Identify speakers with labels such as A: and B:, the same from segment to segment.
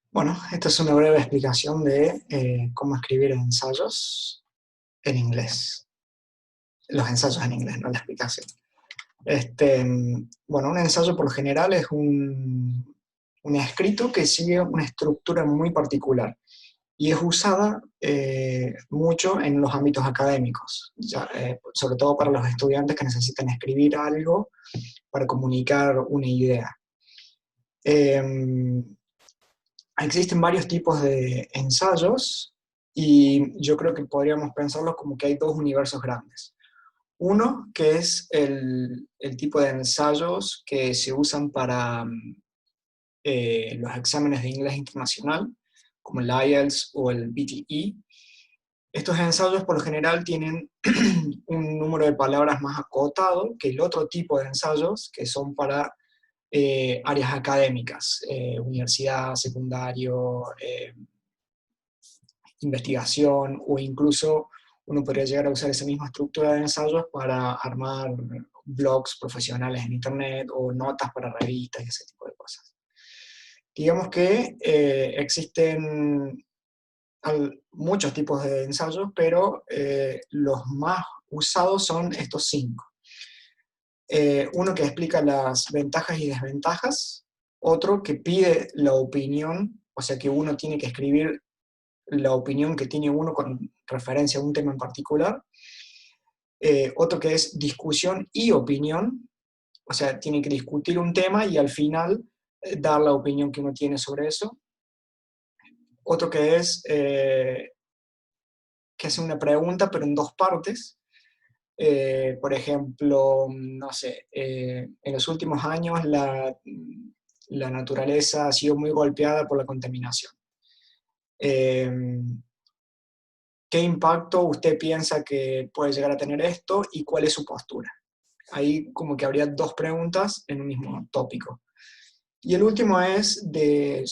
A: Bueno, esta es una breve explicación de cómo escribir ensayos en inglés. Los ensayos en inglés, no la explicación. Bueno, un ensayo por lo general es un escrito que sigue una estructura muy particular y es usada mucho en los ámbitos académicos, sobre todo para los estudiantes que necesitan escribir algo para comunicar una idea. Eh, Existen varios tipos de ensayos y yo creo que podríamos pensarlos como que hay dos universos grandes. Uno, que es el tipo de ensayos que se usan para los exámenes de inglés internacional, como el IELTS o el PTE. Estos ensayos por lo general tienen un número de palabras más acotado que el otro tipo de ensayos que son para áreas académicas, universidad, secundario, investigación, o incluso uno podría llegar a usar esa misma estructura de ensayos para armar blogs profesionales en internet o notas para revistas y ese tipo de cosas. Digamos que existen muchos tipos de ensayos, pero los más usados son estos cinco. Uno que explica las ventajas y desventajas, otro que pide la opinión, o sea que uno tiene que escribir la opinión que tiene uno con referencia a un tema en particular, otro que es discusión y opinión, o sea, tiene que discutir un tema y al final dar la opinión que uno tiene sobre eso, otro que es que hace una pregunta pero en dos partes. Por ejemplo, no sé, en los últimos años la naturaleza ha sido muy golpeada por la contaminación. Eh, ¿Qué impacto usted piensa que puede llegar a tener esto y cuál es su postura? Ahí como que habría dos preguntas en un mismo tópico. Y el último es de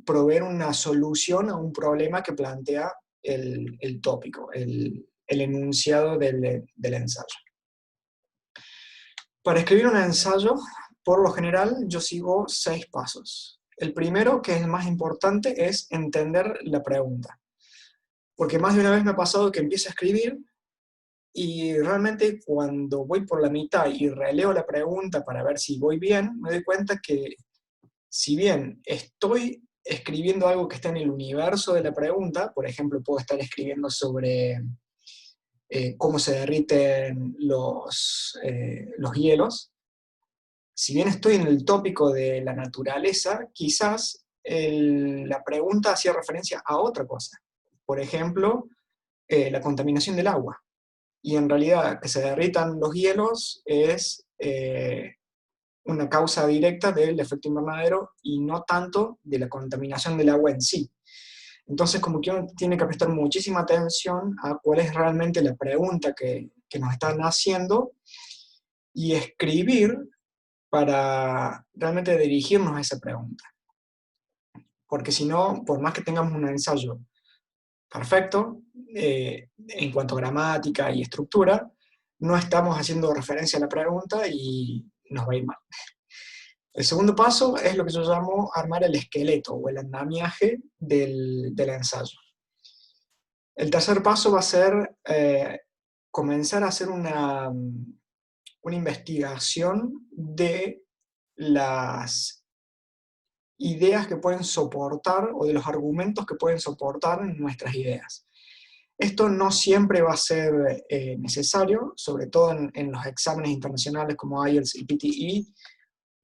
A: proveer una solución a un problema que plantea el tópico, el enunciado del ensayo. Para escribir un ensayo, por lo general, yo sigo 6 pasos. El primero, que es el más importante, es entender la pregunta. Porque más de una vez me ha pasado que empiezo a escribir y realmente cuando voy por la mitad y releo la pregunta para ver si voy bien, me doy cuenta que si bien estoy escribiendo algo que está en el universo de la pregunta, por ejemplo, puedo estar escribiendo sobre cómo se derriten los hielos, si bien estoy en el tópico de la naturaleza, quizás la pregunta hacía referencia a otra cosa. Por ejemplo, la contaminación del agua. Y en realidad que se derritan los hielos es una causa directa del efecto invernadero y no tanto de la contaminación del agua en sí. Entonces como que uno tiene que prestar muchísima atención a cuál es realmente la pregunta que nos están haciendo y escribir para realmente dirigirnos a esa pregunta. Porque si no, por más que tengamos un ensayo perfecto, en cuanto a gramática y estructura, no estamos haciendo referencia a la pregunta y nos va a ir mal. El segundo paso es lo que yo llamo armar el esqueleto o el andamiaje del ensayo. El tercer paso va a ser comenzar a hacer una investigación de las ideas que pueden soportar o de los argumentos que pueden soportar nuestras ideas. Esto no siempre va a ser necesario, sobre todo en los exámenes internacionales como IELTS y PTE,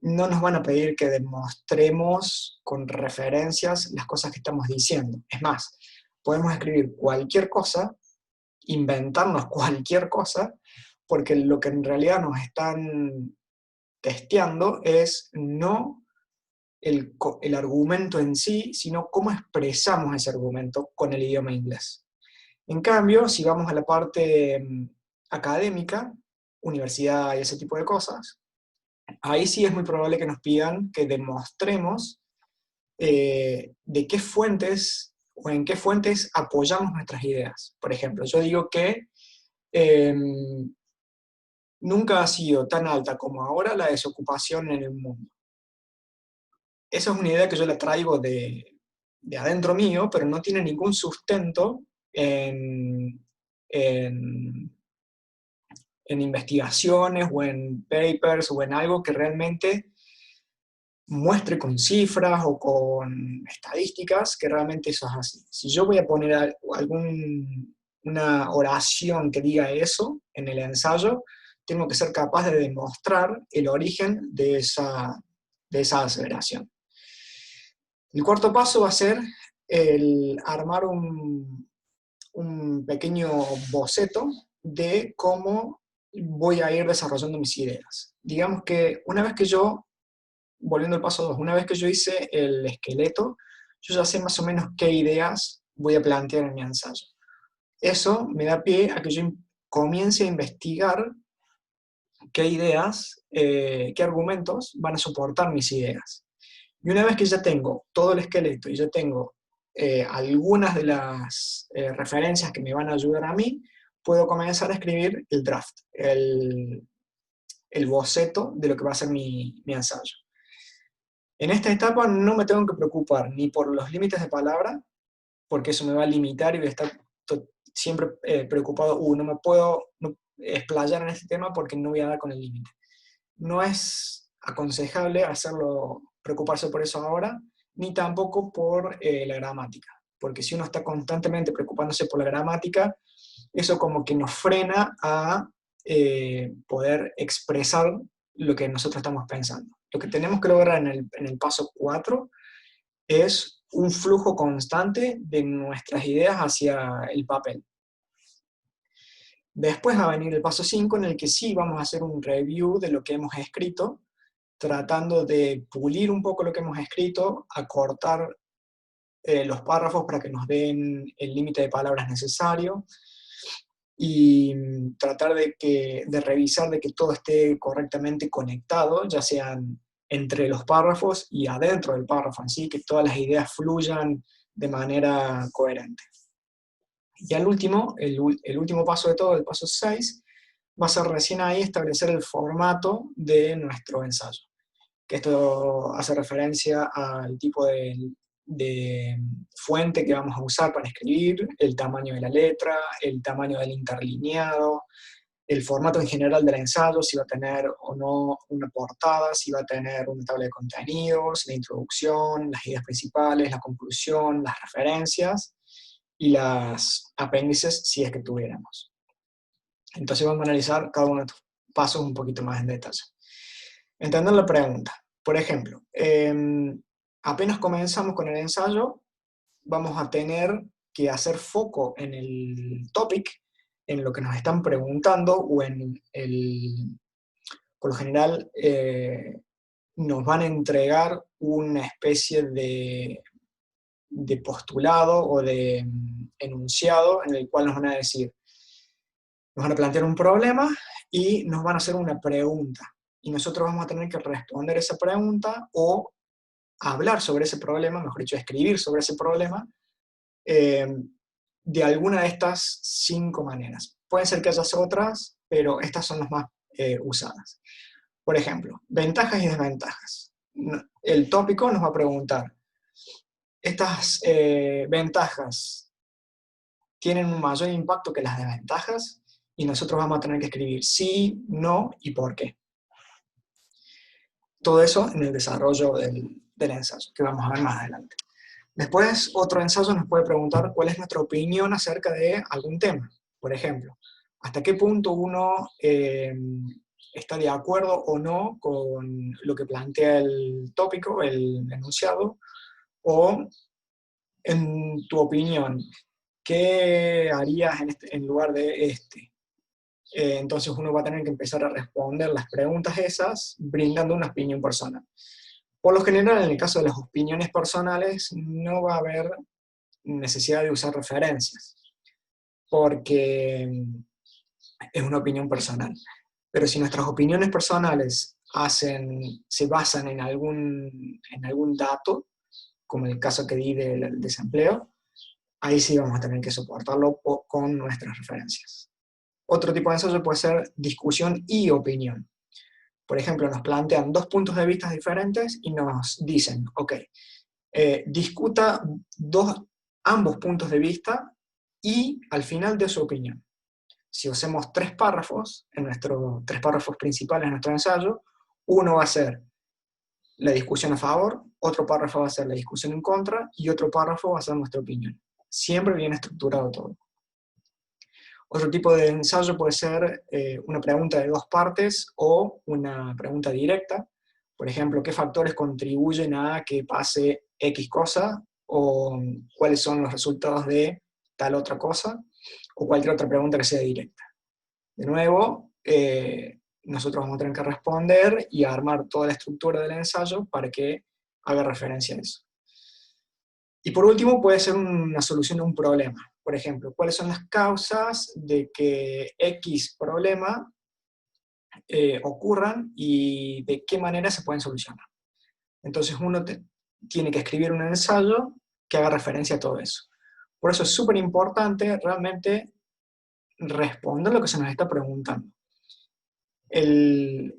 A: no nos van a pedir que demostremos con referencias las cosas que estamos diciendo. Es más, podemos escribir cualquier cosa, inventarnos cualquier cosa, porque lo que en realidad nos están testeando es no el argumento en sí, sino cómo expresamos ese argumento con el idioma inglés. En cambio, si vamos a la parte académica, universidad y ese tipo de cosas, ahí sí es muy probable que nos pidan que demostremos de qué fuentes o en qué fuentes apoyamos nuestras ideas. Por ejemplo, yo digo que eh, nunca ha sido tan alta como ahora la desocupación en el mundo. Esa es una idea que yo la traigo de adentro mío, pero no tiene ningún sustento en, en investigaciones o en papers o en algo que realmente muestre con cifras o con estadísticas que realmente eso es así. Si yo voy a poner una oración que diga eso en el ensayo, tengo que ser capaz de demostrar el origen de esa aseveración. El cuarto paso va a ser el armar un pequeño boceto de cómo voy a ir desarrollando mis ideas. Digamos que una vez que yo, volviendo al paso 2, una vez que yo hice el esqueleto, yo ya sé más o menos qué ideas voy a plantear en mi ensayo. Eso me da pie a que yo comience a investigar qué ideas, qué argumentos van a soportar mis ideas. Y una vez que ya tengo todo el esqueleto y ya tengo algunas de las referencias que me van a ayudar a mí, puedo comenzar a escribir el draft, el boceto de lo que va a ser mi ensayo. En esta etapa no me tengo que preocupar ni por los límites de palabra, porque eso me va a limitar y voy a estar siempre preocupado, no me puedo explayar en este tema porque no voy a dar con el límite. No es aconsejable preocuparse por eso ahora, ni tampoco por la gramática, porque si uno está constantemente preocupándose por la gramática, eso como que nos frena a poder expresar lo que nosotros estamos pensando. Lo que tenemos que lograr en el paso 4 es un flujo constante de nuestras ideas hacia el papel. Después va a venir el paso 5, en el que sí vamos a hacer un review de lo que hemos escrito, tratando de pulir un poco lo que hemos escrito, acortar los párrafos para que nos den el límite de palabras necesario, y tratar de revisar de que todo esté correctamente conectado, ya sean entre los párrafos y adentro del párrafo en sí, que todas las ideas fluyan de manera coherente. Y al último, el último paso de todo, el paso 6, va a ser recién ahí establecer el formato de nuestro ensayo. Que esto hace referencia al tipo de fuente que vamos a usar para escribir, el tamaño de la letra, el tamaño del interlineado, el formato en general del ensayo, si va a tener o no una portada, si va a tener una tabla de contenidos, la introducción, las ideas principales, la conclusión, las referencias y las apéndices si es que tuviéramos. Entonces vamos a analizar cada uno de estos pasos un poquito más en detalle. Entender la pregunta. Por ejemplo, apenas comenzamos con el ensayo, vamos a tener que hacer foco en el topic, en lo que nos están preguntando, o por lo general nos van a entregar una especie de postulado o de enunciado en el cual nos van a decir, nos van a plantear un problema y nos van a hacer una pregunta. Y nosotros vamos a tener que responder esa pregunta o hablar sobre ese problema, mejor dicho, escribir sobre ese problema, de alguna de estas 5 maneras. Pueden ser que haya otras, pero estas son las más usadas. Por ejemplo, ventajas y desventajas. El tópico nos va a preguntar, ¿estas ventajas tienen un mayor impacto que las desventajas? Y nosotros vamos a tener que escribir sí, no y por qué. Todo eso en el desarrollo del ensayo, que vamos a ver más adelante. Después, otro ensayo nos puede preguntar cuál es nuestra opinión acerca de algún tema. Por ejemplo, hasta qué punto uno está de acuerdo o no con lo que plantea el tópico, el enunciado, o en tu opinión, ¿qué harías en lugar de este? Entonces uno va a tener que empezar a responder las preguntas esas brindando una opinión personal. Por lo general, en el caso de las opiniones personales, no va a haber necesidad de usar referencias, porque es una opinión personal. Pero si nuestras opiniones personales se basan en algún dato, como el caso que di del desempleo, ahí sí vamos a tener que soportarlo con nuestras referencias. Otro tipo de ensayo puede ser discusión y opinión. Por ejemplo, nos plantean 2 puntos de vista diferentes y nos dicen, ok, discuta ambos puntos de vista y al final de su opinión. Si hacemos tres párrafos principales en nuestro ensayo, uno va a ser la discusión a favor, otro párrafo va a ser la discusión en contra, y otro párrafo va a ser nuestra opinión. Siempre bien estructurado todo. Otro tipo de ensayo puede ser una pregunta de dos partes o una pregunta directa. Por ejemplo, ¿qué factores contribuyen a que pase X cosa? O ¿cuáles son los resultados de tal otra cosa? O cualquier otra pregunta que sea directa. De nuevo, nosotros vamos a tener que responder y armar toda la estructura del ensayo para que haga referencia a eso. Y por último, puede ser una solución a un problema. Por ejemplo, ¿cuáles son las causas de que X problema ocurran y de qué manera se pueden solucionar? Entonces uno tiene que escribir un ensayo que haga referencia a todo eso. Por eso es súper importante realmente responder lo que se nos está preguntando. El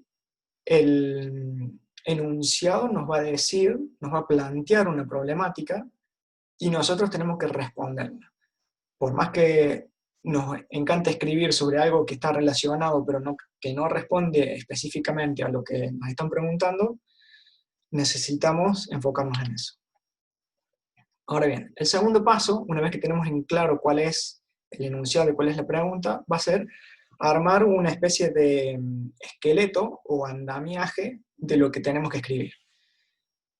A: enunciado nos va a decir, nos va a plantear una problemática y nosotros tenemos que responderla. Por más que nos encanta escribir sobre algo que está relacionado, pero que no responde específicamente a lo que nos están preguntando, necesitamos enfocarnos en eso. Ahora bien, el segundo paso, una vez que tenemos en claro cuál es el enunciado y cuál es la pregunta, va a ser armar una especie de esqueleto o andamiaje de lo que tenemos que escribir.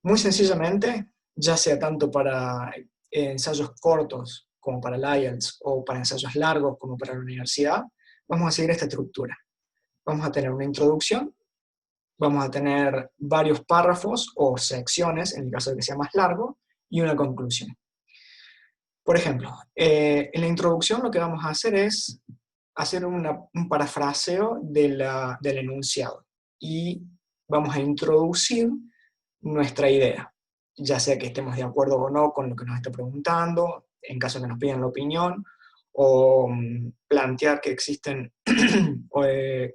A: Muy sencillamente, ya sea tanto para ensayos cortos como para el IELTS o para ensayos largos como para la universidad, vamos a seguir esta estructura. Vamos a tener una introducción, vamos a tener varios párrafos o secciones, en el caso de que sea más largo, y una conclusión. Por ejemplo, en la introducción lo que vamos a hacer es hacer un parafraseo del enunciado y vamos a introducir nuestra idea, ya sea que estemos de acuerdo o no con lo que nos está preguntando, en caso de que nos pidan la opinión, o plantear que existen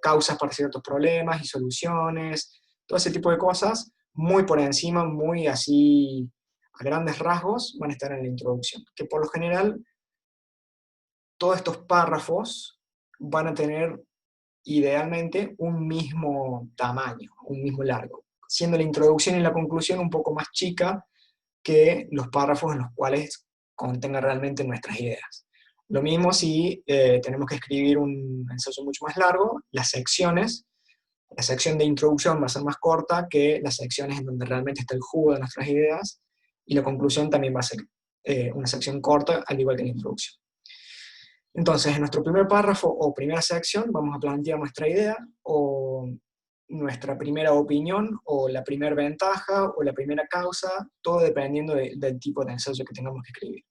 A: causas para ciertos problemas y soluciones, todo ese tipo de cosas, muy por encima, muy así, a grandes rasgos, van a estar en la introducción, que por lo general todos estos párrafos van a tener idealmente un mismo tamaño, un mismo largo, siendo la introducción y la conclusión un poco más chica que los párrafos en los cuales contenga realmente nuestras ideas. Lo mismo si tenemos que escribir un ensayo mucho más largo, la sección de introducción va a ser más corta que las secciones en donde realmente está el jugo de nuestras ideas, y la conclusión también va a ser una sección corta, al igual que la introducción. Entonces, en nuestro primer párrafo o primera sección vamos a plantear nuestra idea o nuestra primera opinión o la primera ventaja o la primera causa, todo dependiendo del tipo de ensayo que tengamos que escribir.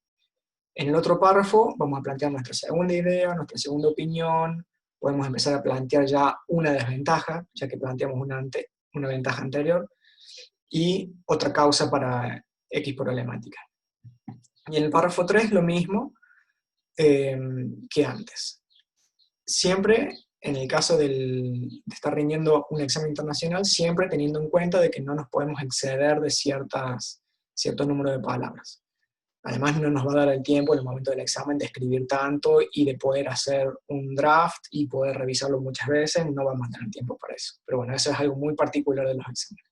A: En el otro párrafo vamos a plantear nuestra segunda idea, nuestra segunda opinión, podemos empezar a plantear ya una desventaja, ya que planteamos una ventaja anterior, y otra causa para X problemática. Y en el párrafo 3 lo mismo, que antes. Siempre, en el caso de estar rindiendo un examen internacional, siempre teniendo en cuenta de que no nos podemos exceder de cierto número de palabras. Además, no nos va a dar el tiempo en el momento del examen de escribir tanto y de poder hacer un draft y poder revisarlo muchas veces, no vamos a tener tiempo para eso. Pero bueno, eso es algo muy particular de los exámenes.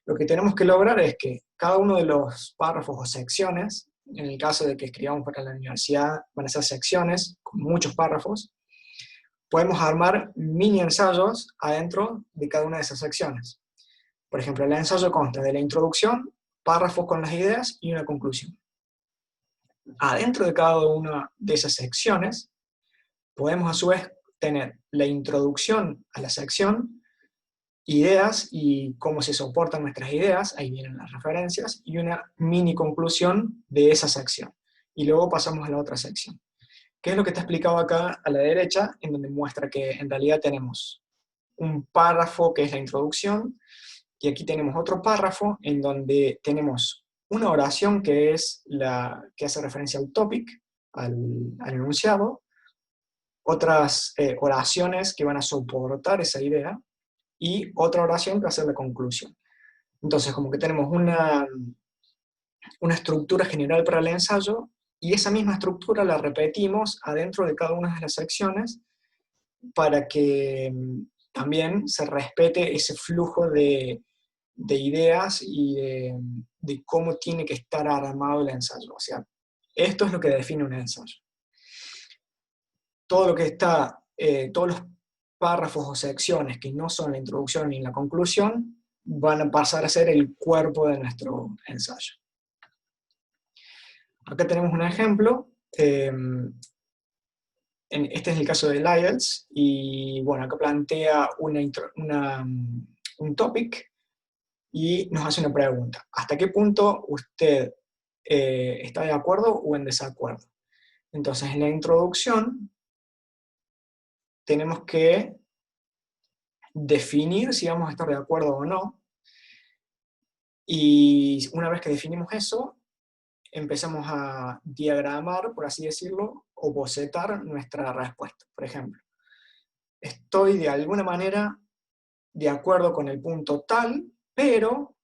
A: Lo que tenemos que lograr es que cada uno de los párrafos o secciones, en el caso de que escribamos para la universidad, van a ser secciones con muchos párrafos, podemos armar mini ensayos adentro de cada una de esas secciones. Por ejemplo, el ensayo consta de la introducción, párrafos con las ideas y una conclusión. Adentro de cada una de esas secciones, podemos a su vez tener la introducción a la sección, ideas y cómo se soportan nuestras ideas, ahí vienen las referencias, y una mini conclusión de esa sección. Y luego pasamos a la otra sección, que es lo que está explicado acá a la derecha, en donde muestra que en realidad tenemos un párrafo que es la introducción, y aquí tenemos otro párrafo en donde tenemos una oración que es la que hace referencia al topic, al enunciado, otras oraciones que van a soportar esa idea, y otra oración que va a ser la conclusión. Entonces, como que tenemos una estructura general para el ensayo, y esa misma estructura la repetimos adentro de cada una de las secciones para que también se respete ese flujo de ideas y de cómo tiene que estar armado el ensayo. O sea, esto es lo que define un ensayo. Todo lo que está, todos los párrafos o secciones que no son la introducción ni la conclusión, van a pasar a ser el cuerpo de nuestro ensayo. Acá tenemos un ejemplo. Este es el caso del IELTS, y bueno, acá plantea un topic y nos hace una pregunta. ¿Hasta qué punto usted está de acuerdo o en desacuerdo? Entonces, en la introducción tenemos que definir si vamos a estar de acuerdo o no, y una vez que definimos eso, empezamos a diagramar, por así decirlo, o bocetar nuestra respuesta. Por ejemplo, estoy de alguna manera de acuerdo con el punto tal, pero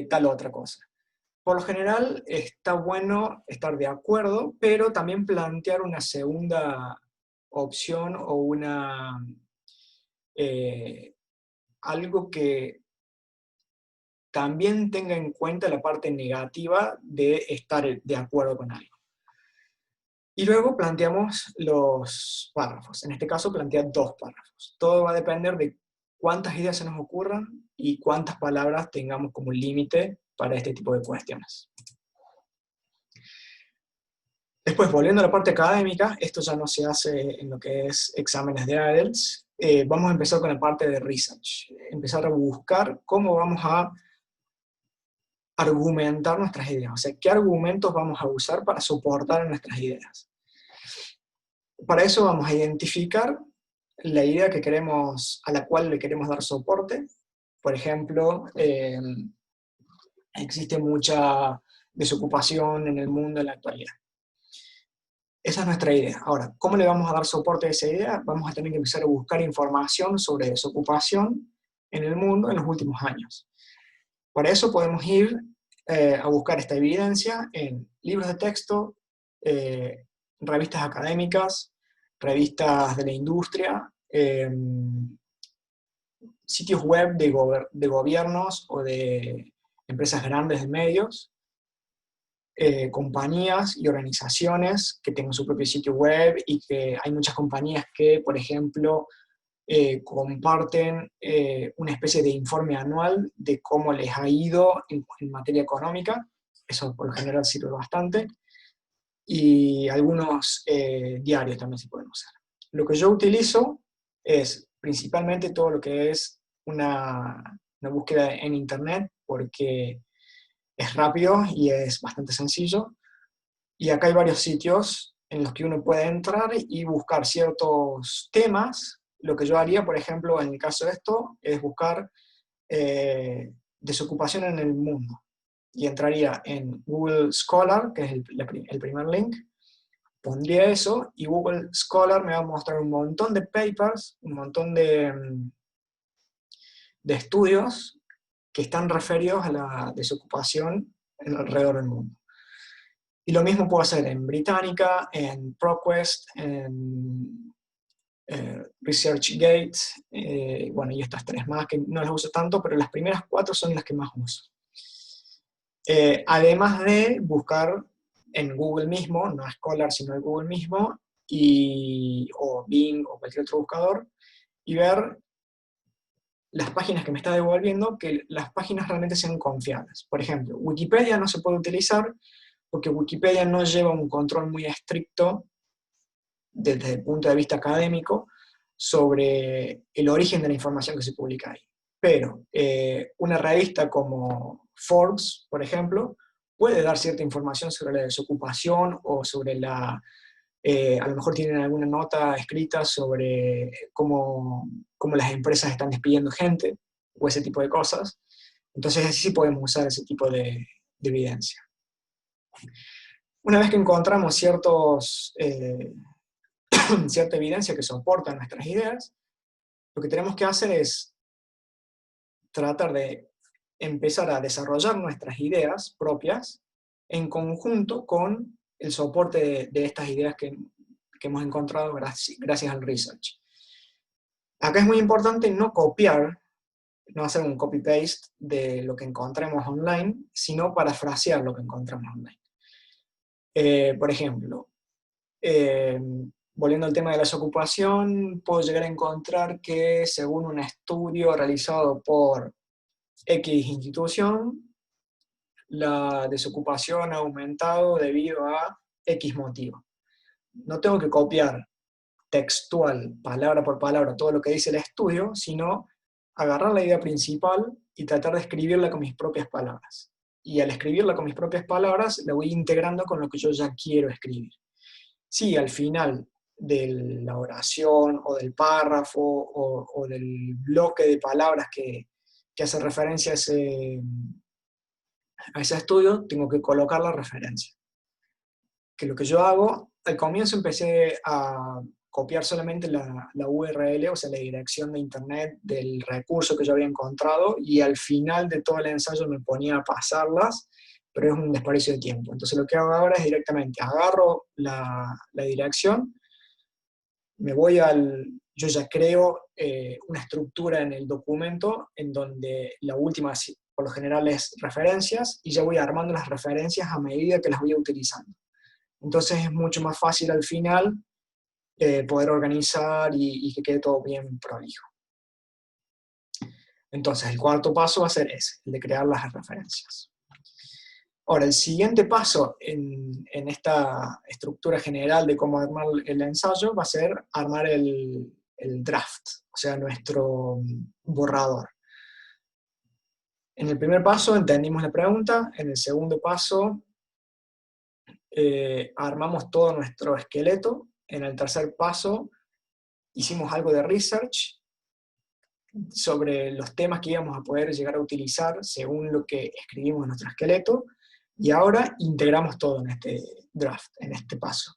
A: tal otra cosa. Por lo general está bueno estar de acuerdo, pero también plantear una segunda opción o algo que también tenga en cuenta la parte negativa de estar de acuerdo con algo. Y luego planteamos los párrafos. En este caso plantea 2 párrafos. Todo va a depender de cuántas ideas se nos ocurran y cuántas palabras tengamos como límite para este tipo de cuestiones. Después, volviendo a la parte académica, esto ya no se hace en lo que es exámenes de IELTS, vamos a empezar con la parte de research. Empezar a buscar cómo vamos a argumentar nuestras ideas, o sea, qué argumentos vamos a usar para soportar nuestras ideas. Para eso vamos a identificar la idea que queremos, a la cual le queremos dar soporte. Por ejemplo, existe mucha desocupación en el mundo en la actualidad. Esa es nuestra idea. Ahora, ¿cómo le vamos a dar soporte a esa idea? Vamos a tener que empezar a buscar información sobre desocupación en el mundo en los últimos años. Para eso podemos ir a buscar esta evidencia en libros de texto, revistas académicas, revistas de la industria, sitios web de gobiernos o de empresas grandes de medios, compañías y organizaciones que tengan su propio sitio web, y que hay muchas compañías que, por ejemplo, comparten una especie de informe anual de cómo les ha ido en materia económica. Eso por lo general sirve bastante. Y algunos diarios también se pueden usar. Lo que yo utilizo es principalmente todo lo que es una búsqueda en internet, porque es rápido y es bastante sencillo. Y acá hay varios sitios en los que uno puede entrar y buscar ciertos temas. Lo que yo haría, por ejemplo, en el caso de esto, es buscar desocupación en el mundo. Y entraría en Google Scholar, que es el primer link, pondría eso, y Google Scholar me va a mostrar un montón de papers, un montón de estudios que están referidos a la desocupación alrededor del mundo. Y lo mismo puedo hacer en Británica, en ProQuest, en ResearchGate, bueno, y estas 3 más que no las uso tanto, pero las primeras 4 son las que más uso. Además de buscar en Google mismo, no Scholar, sino en Google mismo, o Bing o cualquier otro buscador, y ver las páginas que me está devolviendo, que las páginas realmente sean confiables. Por ejemplo, Wikipedia no se puede utilizar porque Wikipedia no lleva un control muy estricto desde el punto de vista académico sobre el origen de la información que se publica ahí. Pero una revista como Forbes, por ejemplo, puede dar cierta información sobre la desocupación o sobre a lo mejor tienen alguna nota escrita sobre cómo las empresas están despidiendo gente, o ese tipo de cosas. Entonces así sí podemos usar ese tipo de evidencia. Una vez que encontramos cierta evidencia que soporta nuestras ideas, lo que tenemos que hacer es tratar de empezar a desarrollar nuestras ideas propias en conjunto con el soporte de estas ideas que hemos encontrado gracias al research. Acá es muy importante no copiar, no hacer un copy-paste de lo que encontremos online, sino parafrasear lo que encontramos online. Por ejemplo, volviendo al tema de la desocupación, puedo llegar a encontrar que según un estudio realizado por X institución, la desocupación ha aumentado debido a X motivo. No tengo que copiar textual, palabra por palabra, todo lo que dice el estudio, sino agarrar la idea principal y tratar de escribirla con mis propias palabras. Y al escribirla con mis propias palabras, la voy integrando con lo que yo ya quiero escribir. Si al final de la oración, o del párrafo, o del bloque de palabras que hace referencia a ese estudio, tengo que colocar la referencia. Que lo que yo hago, al comienzo empecé a copiar solamente la URL, o sea, la dirección de internet del recurso que yo había encontrado, y al final de todo el ensayo me ponía a pasarlas, pero es un desperdicio de tiempo. Entonces lo que hago ahora es directamente agarro la dirección, me voy yo ya creo una estructura en el documento en donde la última por lo general es referencias, y ya voy armando las referencias a medida que las voy utilizando. Entonces es mucho más fácil al final poder organizar y que quede todo bien prolijo. Entonces el cuarto paso va a ser ese, el de crear las referencias. Ahora, el siguiente paso en esta estructura general de cómo armar el ensayo va a ser armar el draft, o sea, nuestro borrador. En el primer paso entendimos la pregunta, en el segundo paso armamos todo nuestro esqueleto, en el tercer paso hicimos algo de research sobre los temas que íbamos a poder llegar a utilizar según lo que escribimos en nuestro esqueleto, y ahora integramos todo en este draft, en este paso.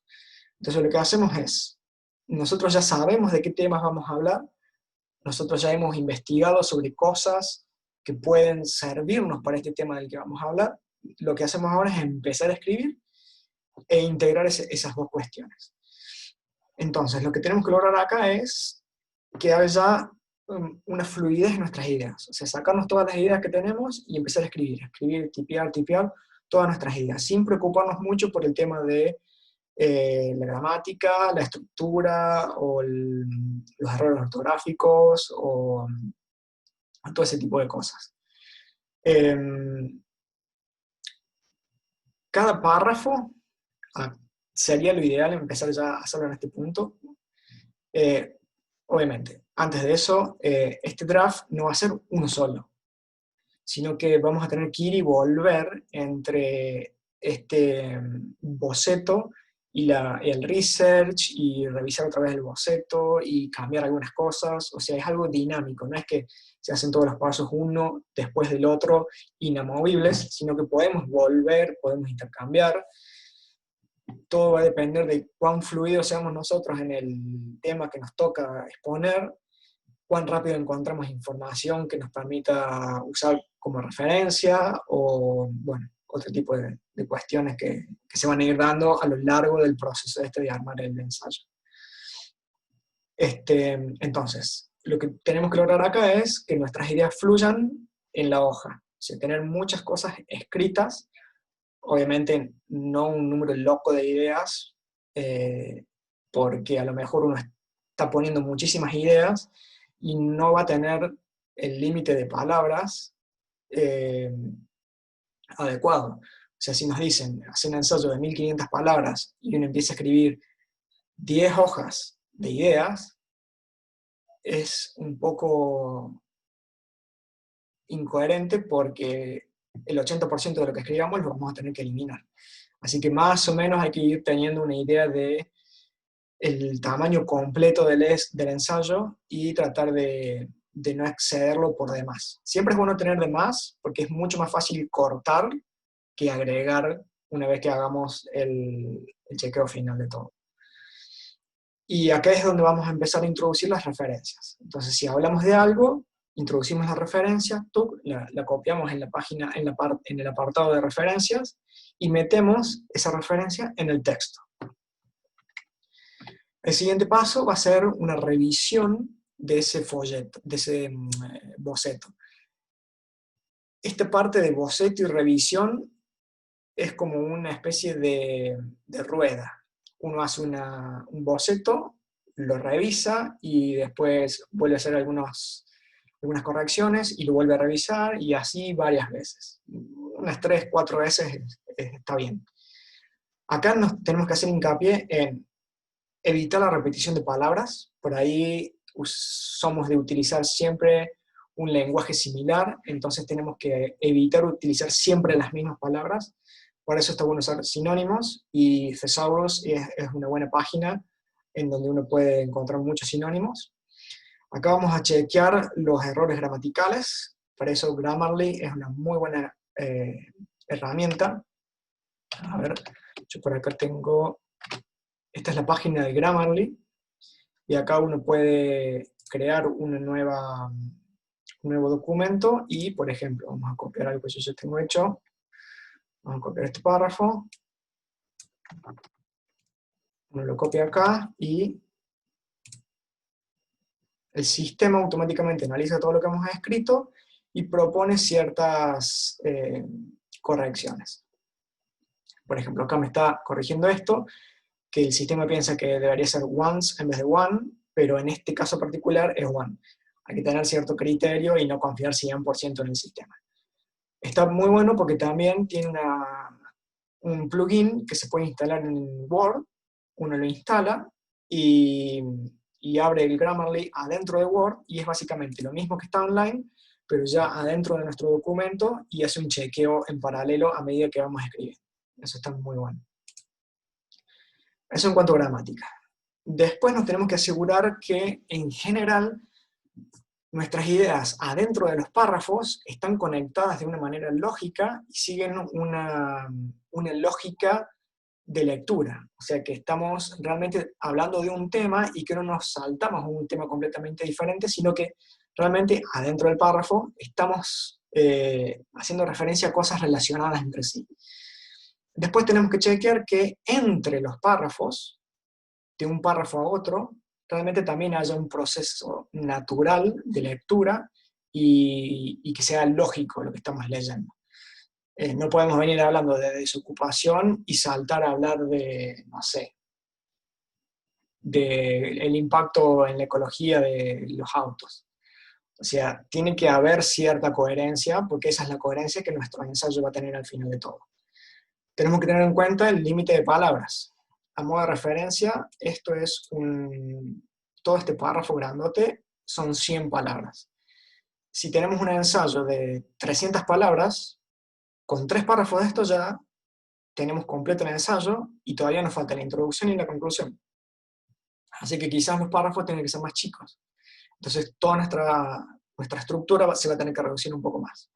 A: Entonces lo que hacemos es, nosotros ya sabemos de qué temas vamos a hablar, nosotros ya hemos investigado sobre cosas que pueden servirnos para este tema del que vamos a hablar. Lo que hacemos ahora es empezar a escribir e integrar esas dos cuestiones. Entonces, lo que tenemos que lograr acá es que haya una fluidez en nuestras ideas. O sea, sacarnos todas las ideas que tenemos y empezar a escribir, tipear todas nuestras ideas, sin preocuparnos mucho por el tema de la gramática, la estructura, o los errores ortográficos, o todo ese tipo de cosas. Cada párrafo, sería lo ideal empezar ya a hacerlo en este punto. Obviamente, antes de eso, este draft no va a ser uno solo, sino que vamos a tener que ir y volver entre este boceto y el research, y revisar otra vez el boceto, y cambiar algunas cosas. O sea, es algo dinámico, no es que se hacen todos los pasos uno después del otro, inamovibles, sino que podemos volver, podemos intercambiar. Todo va a depender de cuán fluidos seamos nosotros en el tema que nos toca exponer, cuán rápido encontramos información que nos permita usar como referencia, o, bueno, otro tipo de cuestiones que se van a ir dando a lo largo del proceso de armar el ensayo. Entonces, lo que tenemos que lograr acá es que nuestras ideas fluyan en la hoja, o sea, tener muchas cosas escritas, obviamente no un número loco de ideas, porque a lo mejor uno está poniendo muchísimas ideas y no va a tener el límite de palabras adecuado. O sea, si nos dicen, hacer un ensayo de 1500 palabras y uno empieza a escribir 10 hojas de ideas, es un poco incoherente, porque el 80% de lo que escribamos lo vamos a tener que eliminar. Así que más o menos hay que ir teniendo una idea de el tamaño completo del ensayo, y tratar de no excederlo por demás. Siempre es bueno tener de más, porque es mucho más fácil cortar que agregar una vez que hagamos el chequeo final de todo. Y acá es donde vamos a empezar a introducir las referencias. Entonces, si hablamos de algo, introducimos la referencia, la copiamos en la página, en el apartado de referencias, y metemos esa referencia en el texto. El siguiente paso va a ser una revisión de ese folleto, de ese boceto. Esta parte de boceto y revisión es como una especie de rueda. Uno hace un boceto, lo revisa y después vuelve a hacer algunas correcciones y lo vuelve a revisar, y así varias veces. Unas 3, 4 veces está bien. Acá tenemos que hacer hincapié en evitar la repetición de palabras. Por ahí somos de utilizar siempre un lenguaje similar, entonces tenemos que evitar utilizar siempre las mismas palabras. Por eso está bueno usar sinónimos, y Thesaurus es una buena página en donde uno puede encontrar muchos sinónimos. Acá vamos a chequear los errores gramaticales. Para eso Grammarly es una muy buena herramienta. A ver, yo por acá tengo... Esta es la página de Grammarly, y acá uno puede crear un nuevo documento, y por ejemplo, vamos a copiar algo que yo ya tengo hecho. Vamos a copiar este párrafo. Uno lo copia acá, y el sistema automáticamente analiza todo lo que hemos escrito y propone ciertas correcciones. Por ejemplo, acá me está corrigiendo esto, que el sistema piensa que debería ser once en vez de one, pero en este caso particular es one. Hay que tener cierto criterio y no confiar 100% en el sistema. Está muy bueno porque también tiene un plugin que se puede instalar en Word. Uno lo instala y abre el Grammarly adentro de Word, y es básicamente lo mismo que está online, pero ya adentro de nuestro documento, y hace un chequeo en paralelo a medida que vamos escribiendo. Eso está muy bueno. Eso en cuanto a gramática. Después nos tenemos que asegurar que, en general, nuestras ideas adentro de los párrafos están conectadas de una manera lógica y siguen una lógica de lectura. O sea, que estamos realmente hablando de un tema y que no nos saltamos a un tema completamente diferente, sino que realmente adentro del párrafo estamos haciendo referencia a cosas relacionadas entre sí. Después tenemos que chequear que entre los párrafos, de un párrafo a otro, realmente también haya un proceso natural de lectura y que sea lógico lo que estamos leyendo. No podemos venir hablando de desocupación y saltar a hablar de, no sé, del impacto en la ecología de los autos. O sea, tiene que haber cierta coherencia, porque esa es la coherencia que nuestro ensayo va a tener al final de todo. Tenemos que tener en cuenta el límite de palabras. A modo de referencia, todo este párrafo grandote son 100 palabras. Si tenemos un ensayo de 300 palabras, con 3 párrafos de estos ya tenemos completo el ensayo, y todavía nos falta la introducción y la conclusión. Así que quizás los párrafos tienen que ser más chicos. Entonces toda nuestra estructura se va a tener que reducir un poco más.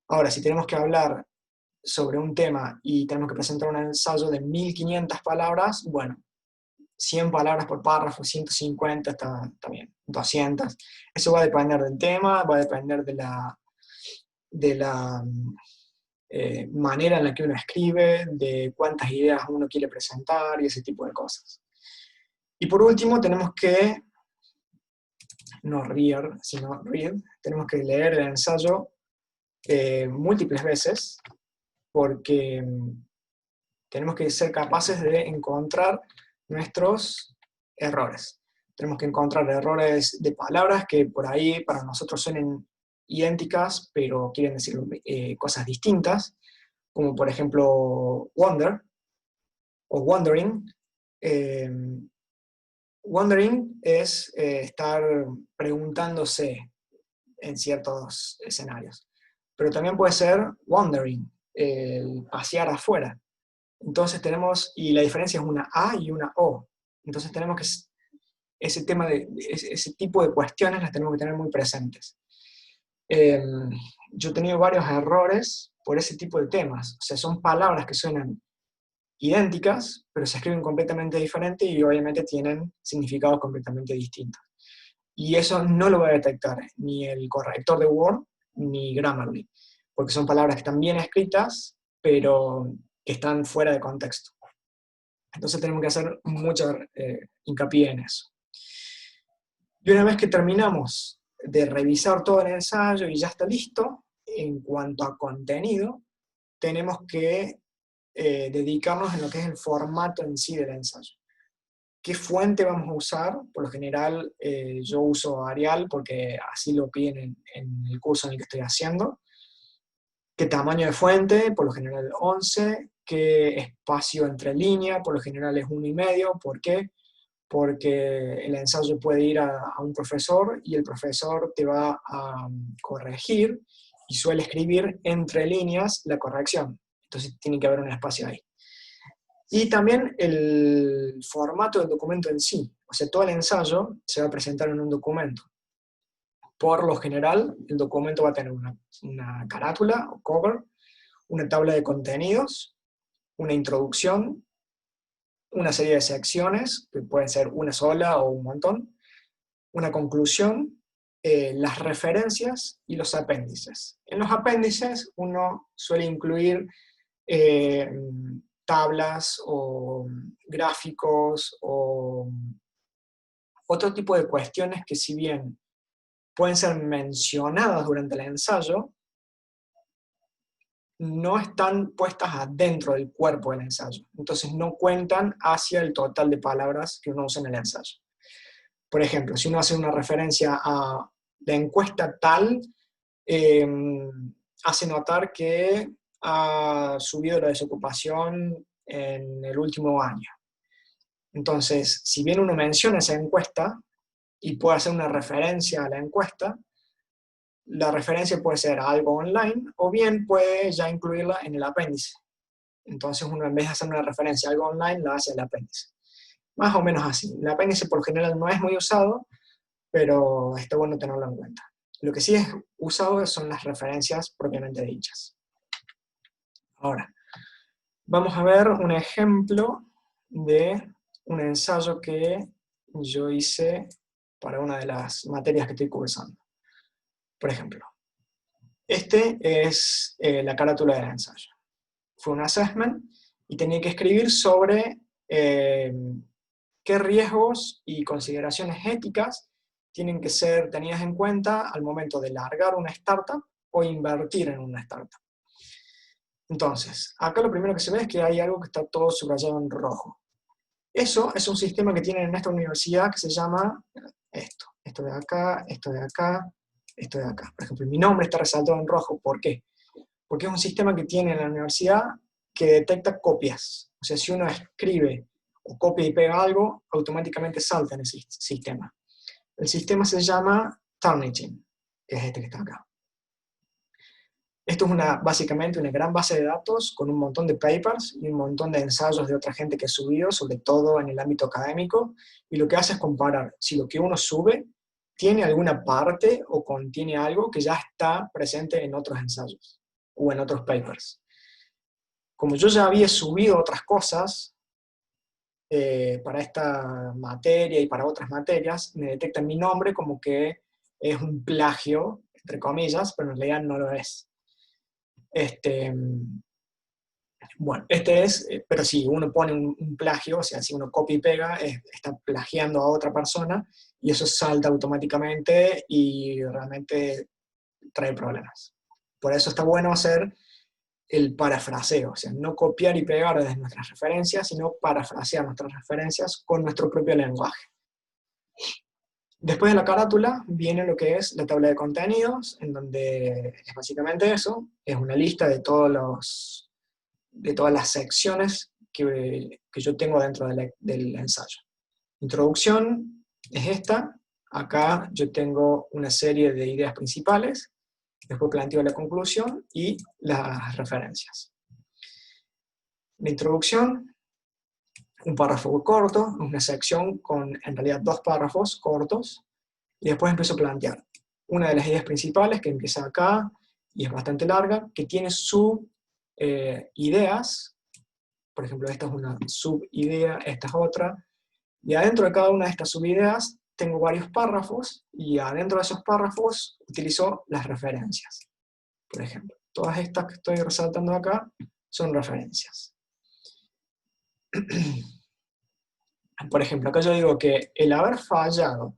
A: Ahora, si tenemos que hablar sobre un tema y tenemos que presentar un ensayo de 1500 palabras, bueno, 100 palabras por párrafo, 150 está bien, 200. Eso va a depender del tema, va a depender de la manera en la que uno escribe, de cuántas ideas uno quiere presentar y ese tipo de cosas. Y por último tenemos que, no read, sino read, tenemos que leer el ensayo múltiples veces, porque tenemos que ser capaces de encontrar nuestros errores. Tenemos que encontrar errores de palabras que por ahí para nosotros suenen idénticas, pero quieren decir cosas distintas, como por ejemplo wonder o wondering. Wondering es estar preguntándose en ciertos escenarios, pero también puede ser wandering, el pasear afuera. Entonces tenemos, y la diferencia es una A y una O. Entonces tenemos que, ese tipo de cuestiones las tenemos que tener muy presentes. Yo he tenido varios errores por ese tipo de temas. O sea, son palabras que suenan idénticas, pero se escriben completamente diferente y obviamente tienen significados completamente distintos. Y eso no lo va a detectar ni el corrector de Word ni Grammarly, porque son palabras que están bien escritas, pero que están fuera de contexto. Entonces tenemos que hacer mucho hincapié en eso. Y una vez que terminamos de revisar todo el ensayo y ya está listo, en cuanto a contenido, tenemos que dedicarnos en lo que es el formato en sí del ensayo. ¿Qué fuente vamos a usar? Por lo general yo uso Arial porque así lo piden en el curso en el que estoy haciendo. ¿Qué tamaño de fuente? Por lo general 11. ¿Qué espacio entre línea? Por lo general es 1,5. ¿Por qué? Porque el ensayo puede ir a un profesor y el profesor te va a corregir y suele escribir entre líneas la corrección. Entonces tiene que haber un espacio ahí. Y también el formato del documento en sí. O sea, todo el ensayo se va a presentar en un documento. Por lo general, el documento va a tener una carátula o cover, una tabla de contenidos, una introducción, una serie de secciones, que pueden ser una sola o un montón, una conclusión, las referencias y los apéndices. En los apéndices uno suele incluir tablas o gráficos o otro tipo de cuestiones que, si bien pueden ser mencionadas durante el ensayo, no están puestas adentro del cuerpo del ensayo. Entonces no cuentan hacia el total de palabras que uno usa en el ensayo. Por ejemplo, si uno hace una referencia a la encuesta tal, hace notar que ha subido la desocupación en el último año. Entonces, si bien uno menciona esa encuesta y puede hacer una referencia a la encuesta, la referencia puede ser algo online o bien puede ya incluirla en el apéndice. Entonces uno, en vez de hacer una referencia a algo online, la hace en el apéndice. Más o menos así. El apéndice por lo general no es muy usado, pero está bueno tenerlo en cuenta. Lo que sí es usado son las referencias propiamente dichas. Ahora, vamos a ver un ejemplo de un ensayo que yo hice para una de las materias que estoy cursando. Por ejemplo, este es la carátula del ensayo. Fue un assessment y tenía que escribir sobre qué riesgos y consideraciones éticas tienen que ser tenidas en cuenta al momento de largar una startup o invertir en una startup. Entonces, acá lo primero que se ve es que hay algo que está todo subrayado en rojo. Eso es un sistema que tienen en esta universidad que se llama esto. Esto de acá, esto de acá, esto de acá. Por ejemplo, mi nombre está resaltado en rojo. ¿Por qué? Porque es un sistema que tiene en la universidad que detecta copias. O sea, si uno escribe o copia y pega algo, automáticamente salta en ese sistema. El sistema se llama Turnitin, que es este que está acá. Esto es básicamente una gran base de datos con un montón de papers y un montón de ensayos de otra gente que ha subido, sobre todo en el ámbito académico, y lo que hace es comparar si lo que uno sube tiene alguna parte o contiene algo que ya está presente en otros ensayos o en otros papers. Como yo ya había subido otras cosas para esta materia y para otras materias, me detectan mi nombre como que es un plagio, entre comillas, pero en realidad no lo es. Bueno, pero si uno pone un plagio, o sea, si uno copia y pega, está plagiando a otra persona, y eso salta automáticamente y realmente trae problemas. Por eso está bueno hacer el parafraseo, o sea, no copiar y pegar desde nuestras referencias, sino parafrasear nuestras referencias con nuestro propio lenguaje. Después de la carátula viene lo que es la tabla de contenidos, en donde es básicamente eso, es una lista de todas las secciones que yo tengo dentro del ensayo. Introducción es esta, acá yo tengo una serie de ideas principales, después planteo la conclusión y las referencias. La introducción, un párrafo corto, una sección con en realidad 2 párrafos cortos, y después empiezo a plantear una de las ideas principales que empieza acá y es bastante larga, que tiene ideas, por ejemplo esta es una subidea, esta es otra, y adentro de cada una de estas subideas tengo varios párrafos, y adentro de esos párrafos utilizo las referencias. Por ejemplo, todas estas que estoy resaltando acá son referencias. Por ejemplo, acá yo digo que el haber fallado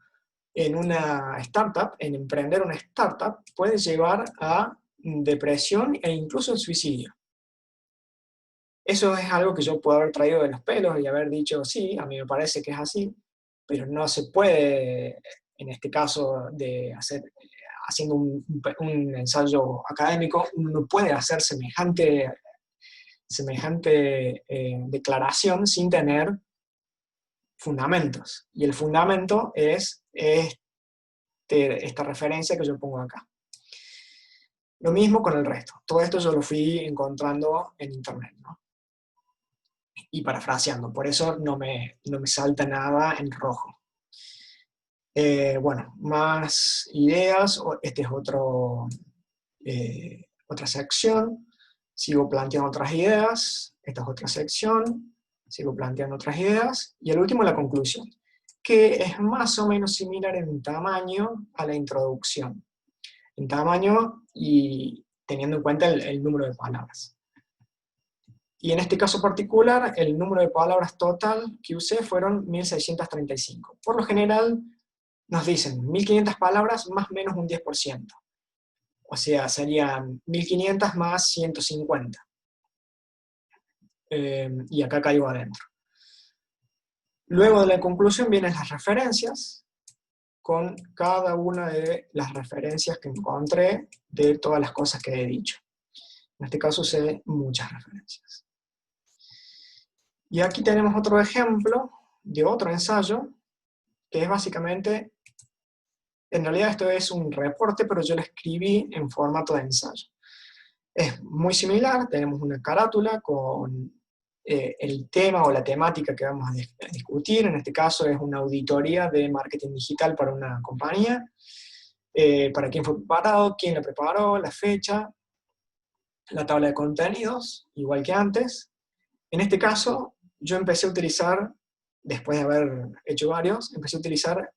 A: en una startup, en emprender una startup, puede llevar a depresión e incluso el suicidio. Eso es algo que yo puedo haber traído de los pelos y haber dicho, sí, a mí me parece que es así, pero no se puede, en este caso, haciendo un ensayo académico, uno no puede hacer semejante declaración sin tener fundamentos. Y el fundamento es esta referencia que yo pongo acá. Lo mismo con el resto. Todo esto yo lo fui encontrando en internet, ¿no? Y parafraseando, por eso no me salta nada en rojo. Bueno, más ideas, este es otra sección, sigo planteando otras ideas, esta es otra sección, sigo planteando otras ideas, y el último la conclusión, que es más o menos similar en tamaño a la introducción, en tamaño y teniendo en cuenta el número de palabras. Y en este caso particular, el número de palabras total que usé fueron 1635. Por lo general, nos dicen 1500 palabras más o menos un 10%. O sea, serían 1500 más 150. Y acá caigo adentro. Luego de la conclusión vienen las referencias, con cada una de las referencias que encontré de todas las cosas que he dicho. En este caso usé muchas referencias. Y aquí tenemos otro ejemplo de otro ensayo, que es básicamente, en realidad esto es un reporte, pero yo lo escribí en formato de ensayo. Es muy similar, tenemos una carátula con el tema o la temática que vamos a discutir, en este caso es una auditoría de marketing digital para una compañía, para quién fue preparado, quién la preparó, la fecha, la tabla de contenidos, igual que antes. En este caso, yo empecé a utilizar, después de haber hecho varios, empecé a utilizar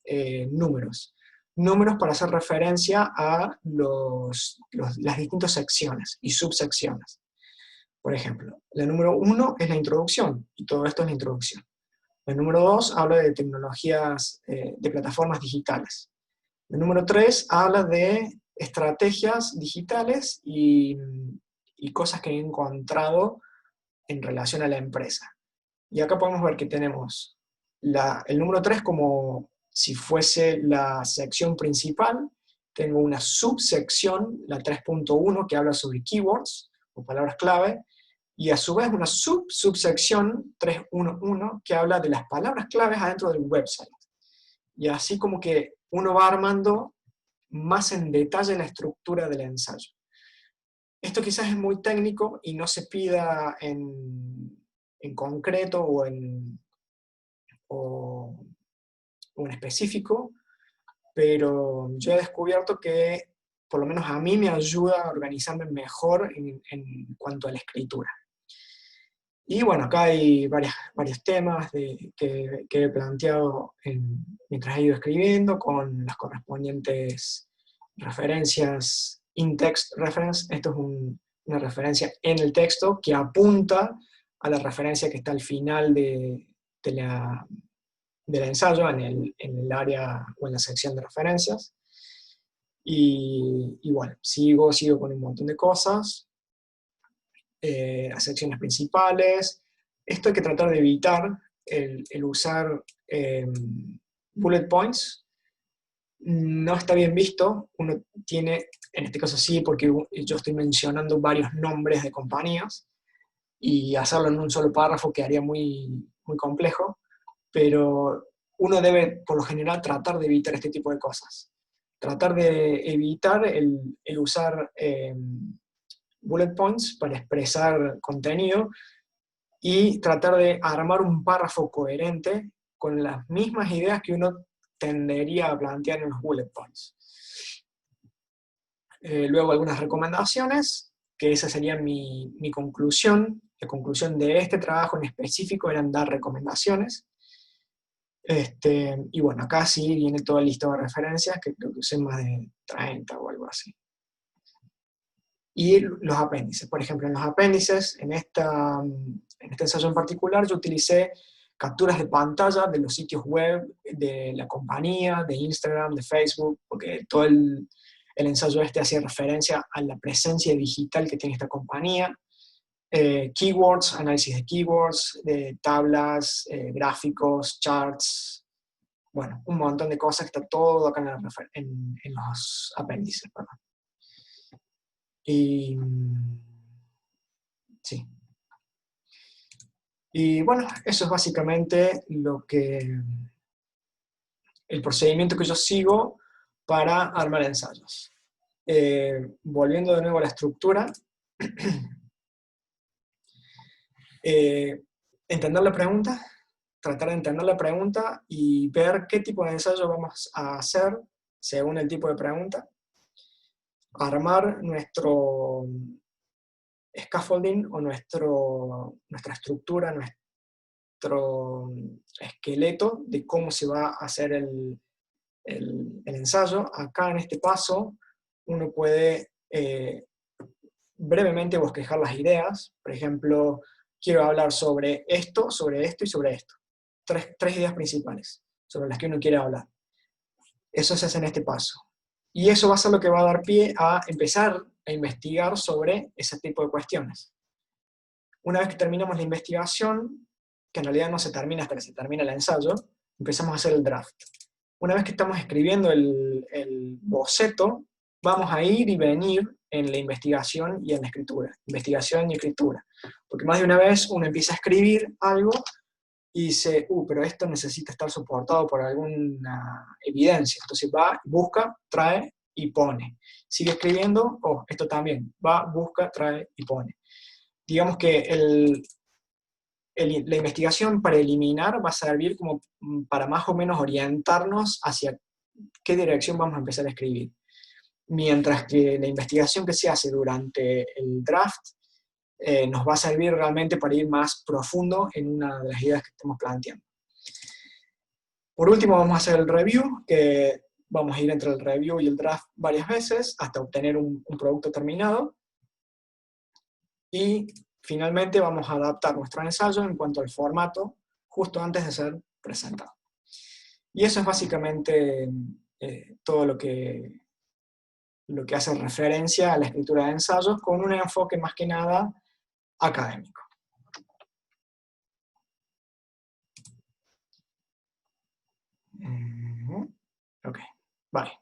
A: números. Números para hacer referencia a las distintas secciones y subsecciones. Por ejemplo, la número 1 es la introducción, y todo esto es la introducción. La número 2 habla de tecnologías, de plataformas digitales. La número 3 habla de estrategias digitales y cosas que he encontrado en relación a la empresa. Y acá podemos ver que tenemos el número 3 como si fuese la sección principal. Tengo una subsección, la 3.1, que habla sobre keywords o palabras clave, y a su vez una subsección 3.1 que habla de las palabras claves adentro del website. Y así como que uno va armando más en detalle la estructura del ensayo. Esto quizás es muy técnico y no se pida en concreto o en específico, pero yo he descubierto que por lo menos a mí me ayuda a organizarme mejor en cuanto a la escritura. Y bueno, acá hay varios temas que he planteado mientras he ido escribiendo, con las correspondientes referencias in-text reference. Esto es una referencia en el texto que apunta a la referencia que está al final del ensayo, en el área o en la sección de referencias. Y bueno, sigo con un montón de cosas. Las secciones principales. Esto hay que tratar de evitar el usar bullet points. No está bien visto. Uno tiene, en este caso sí, porque yo estoy mencionando varios nombres de compañías, y hacerlo en un solo párrafo quedaría muy, muy complejo, pero uno debe, por lo general, tratar de evitar este tipo de cosas. Tratar de evitar el usar bullet points para expresar contenido, y tratar de armar un párrafo coherente con las mismas ideas que uno tendería a plantear en los bullet points. Luego algunas recomendaciones, que esa sería mi conclusión. La conclusión de este trabajo en específico eran dar recomendaciones. Y bueno, acá sí viene todo el listado de referencias, que creo que usé más de 30 o algo así. Y los apéndices. Por ejemplo, en los apéndices, en este ensayo en particular, yo utilicé capturas de pantalla de los sitios web de la compañía, de Instagram, de Facebook, porque todo el ensayo este hacía referencia a la presencia digital que tiene esta compañía. Keywords, análisis de keywords, de tablas, gráficos, charts, bueno, un montón de cosas que está todo acá en los apéndices, perdón. Y sí. Y bueno, eso es básicamente el procedimiento que yo sigo para armar ensayos. Volviendo de nuevo a la estructura, entender la pregunta, tratar de entender la pregunta y ver qué tipo de ensayo vamos a hacer según el tipo de pregunta, armar nuestro scaffolding o nuestra estructura, nuestro esqueleto de cómo se va a hacer el ensayo. Acá en este paso uno puede brevemente bosquejar las ideas. Por ejemplo, quiero hablar sobre esto y sobre esto. Tres ideas principales sobre las que uno quiere hablar. Eso se hace en este paso. Y eso va a ser lo que va a dar pie a empezar a investigar sobre ese tipo de cuestiones. Una vez que terminamos la investigación, que en realidad no se termina hasta que se termina el ensayo, empezamos a hacer el draft. Una vez que estamos escribiendo el boceto, vamos a ir y venir en la investigación y en la escritura. Investigación y escritura. Porque más de una vez uno empieza a escribir algo y dice, pero esto necesita estar soportado por alguna evidencia. Entonces va, busca, trae y pone. Sigue escribiendo, esto también. Va, busca, trae y pone. Digamos que la investigación preliminar va a servir como para más o menos orientarnos hacia qué dirección vamos a empezar a escribir. Mientras que la investigación que se hace durante el draft nos va a servir realmente para ir más profundo en una de las ideas que estamos planteando. Por último vamos a hacer el review, que vamos a ir entre el review y el draft varias veces hasta obtener un producto terminado. Y finalmente vamos a adaptar nuestro ensayo en cuanto al formato justo antes de ser presentado. Y eso es básicamente todo lo que hace referencia a la escritura de ensayos con un enfoque más que nada académico. Ok, vale.